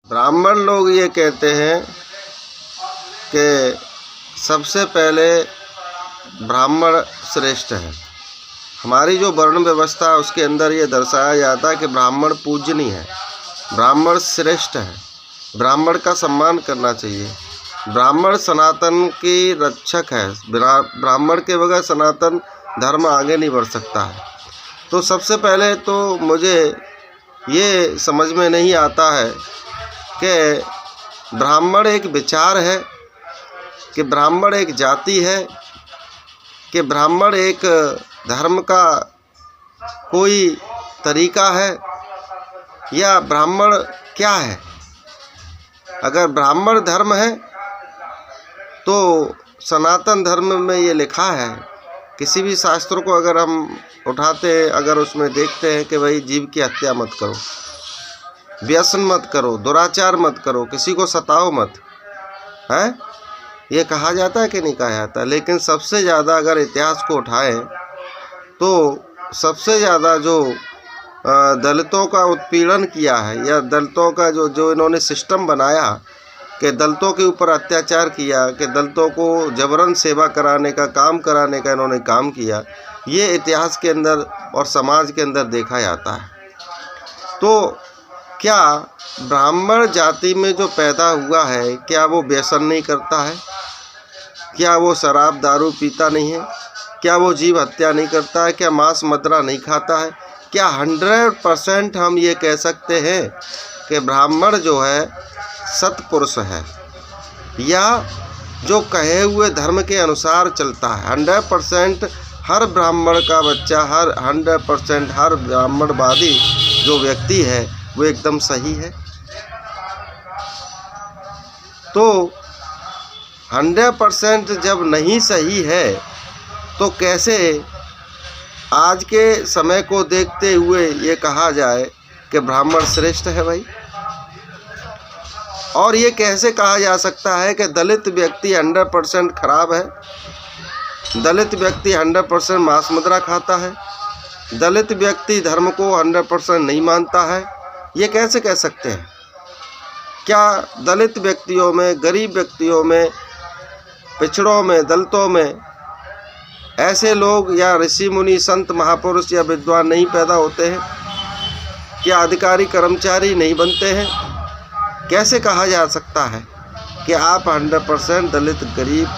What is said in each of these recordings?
ब्राह्मण लोग ये कहते हैं कि सबसे पहले ब्राह्मण श्रेष्ठ है। हमारी जो वर्ण व्यवस्था है उसके अंदर ये दर्शाया जाता है कि ब्राह्मण पूजनीय है, ब्राह्मण श्रेष्ठ है, ब्राह्मण का सम्मान करना चाहिए। ब्राह्मण सनातन की रक्षक है, ब्राह्मण के बगैर सनातन धर्म आगे नहीं बढ़ सकता है। तो सबसे पहले तो मुझे ये समझ में नहीं आता है कि ब्राह्मण एक विचार है, कि ब्राह्मण एक जाति है, कि ब्राह्मण एक धर्म का कोई तरीका है, या ब्राह्मण क्या है। अगर ब्राह्मण धर्म है तो सनातन धर्म में ये लिखा है, किसी भी शास्त्र को अगर हम उठाते हैं, अगर उसमें देखते हैं कि भाई जीव की हत्या मत करो, व्यसन मत करो, दुराचार मत करो, किसी को सताओ मत, है ये कहा जाता है कि नहीं कहा जाता। लेकिन सबसे ज़्यादा अगर इतिहास को उठाएं तो सबसे ज़्यादा जो दलितों का उत्पीड़न किया है, या दलितों का जो इन्होंने सिस्टम बनाया कि दलितों के ऊपर अत्याचार किया, कि दलितों को जबरन सेवा कराने का इन्होंने काम किया, ये इतिहास के अंदर और समाज के अंदर देखा जाता है। तो क्या ब्राह्मण जाति में जो पैदा हुआ है, क्या वो व्यसन नहीं करता है? क्या वो शराब दारू पीता नहीं है? क्या वो जीव हत्या नहीं करता है? क्या मांस मदिरा नहीं खाता है? क्या 100% हम ये कह सकते हैं कि ब्राह्मण जो है सत्पुरुष है, या जो कहे हुए धर्म के अनुसार चलता है? 100% हर ब्राह्मण का बच्चा, 100% हर ब्राह्मणवादी जो व्यक्ति है वो एकदम सही है? तो 100% जब नहीं सही है तो कैसे आज के समय को देखते हुए ये कहा जाए कि ब्राह्मण श्रेष्ठ है भाई? और ये कैसे कहा जा सकता है कि दलित व्यक्ति 100% खराब है, दलित व्यक्ति 100% मांस मदिरा खाता है, दलित व्यक्ति धर्म को 100% नहीं मानता है? ये कैसे कह सकते हैं? क्या दलित व्यक्तियों में, गरीब व्यक्तियों में, पिछड़ों में, दलितों में ऐसे लोग या ऋषि मुनि संत महापुरुष या विद्वान नहीं पैदा होते हैं? क्या अधिकारी कर्मचारी नहीं बनते हैं? कैसे कहा जा सकता है कि आप 100% दलित, गरीब,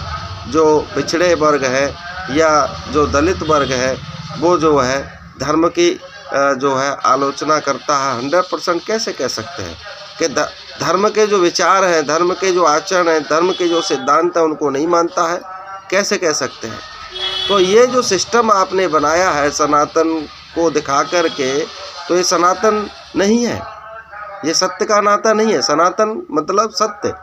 जो पिछड़े वर्ग है या जो दलित वर्ग है वो जो है धर्म की जो है आलोचना करता है, 100% कैसे कह सकते हैं कि धर्म के जो विचार हैं, धर्म के जो आचरण हैं, धर्म के जो सिद्धांत हैं उनको नहीं मानता है? कैसे कह सकते हैं? तो ये जो सिस्टम आपने बनाया है सनातन को दिखा कर के, तो ये सनातन नहीं है, ये सत्य का नाता नहीं है। सनातन मतलब सत्य,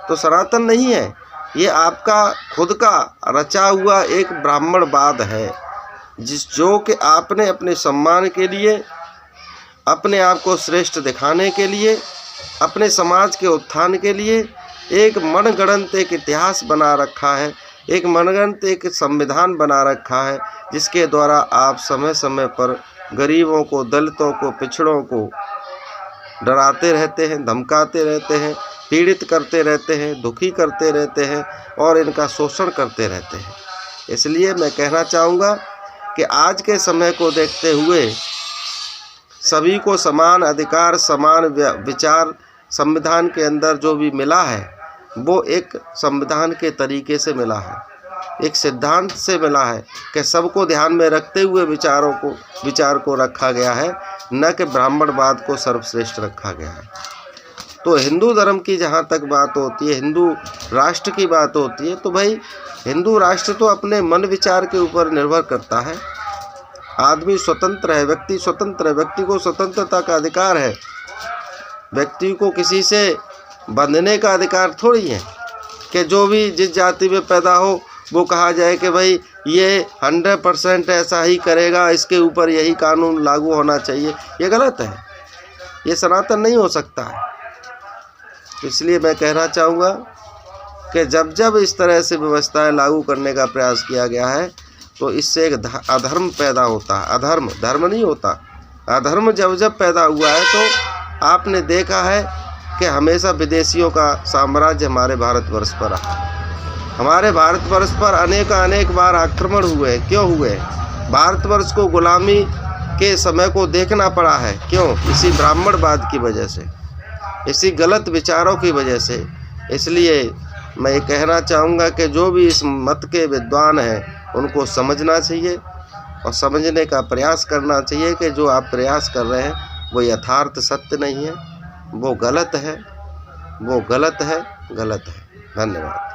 तो सनातन नहीं है, ये आपका खुद का रचा हुआ एक ब्राह्मणवाद है, जो कि आपने अपने सम्मान के लिए, अपने आप को श्रेष्ठ दिखाने के लिए, अपने समाज के उत्थान के लिए एक मनगढ़ंत एक इतिहास बना रखा है, एक मनगढ़ंत एक संविधान बना रखा है, जिसके द्वारा आप समय समय पर गरीबों को, दलितों को, पिछड़ों को डराते रहते हैं, धमकाते रहते हैं, पीड़ित करते रहते हैं, दुखी करते रहते हैं और इनका शोषण करते रहते हैं। इसलिए मैं कहना चाहूँगा कि आज के समय को देखते हुए सभी को समान अधिकार, समान विचार संविधान के अंदर जो भी मिला है वो एक संविधान के तरीके से मिला है, एक सिद्धांत से मिला है कि सबको ध्यान में रखते हुए विचार को रखा गया है, न कि ब्राह्मणवाद को सर्वश्रेष्ठ रखा गया है। तो हिंदू धर्म की जहाँ तक बात होती है, हिंदू राष्ट्र की बात होती है, तो भाई हिंदू राष्ट्र तो अपने मन विचार के ऊपर निर्भर करता है। आदमी स्वतंत्र है, व्यक्ति स्वतंत्र है, व्यक्ति को स्वतंत्रता का अधिकार है, व्यक्ति को किसी से बंधने का अधिकार थोड़ी है कि जो भी जिस जाति में पैदा हो वो कहा जाए कि भाई ये 100% ऐसा ही करेगा, इसके ऊपर यही कानून लागू होना चाहिए। ये गलत है, ये सनातन नहीं हो सकता है। इसलिए मैं कहना चाहूँगा कि जब जब इस तरह से व्यवस्थाएं लागू करने का प्रयास किया गया है तो इससे एक अधर्म पैदा होता है। अधर्म, धर्म नहीं होता। अधर्म जब जब पैदा हुआ है तो आपने देखा है कि हमेशा विदेशियों का साम्राज्य हमारे भारतवर्ष पर रहा। हमारे भारतवर्ष पर अनेक बार आक्रमण हुए। क्यों हुए? भारतवर्ष को गुलामी के समय को देखना पड़ा है। क्यों? इसी ब्राह्मणवाद की वजह से, इसी गलत विचारों की वजह से। इसलिए मैं ये कहना चाहूँगा कि जो भी इस मत के विद्वान हैं उनको समझना चाहिए और समझने का प्रयास करना चाहिए कि जो आप प्रयास कर रहे हैं वो यथार्थ सत्य नहीं है, वो गलत है, वो गलत है, गलत है। धन्यवाद।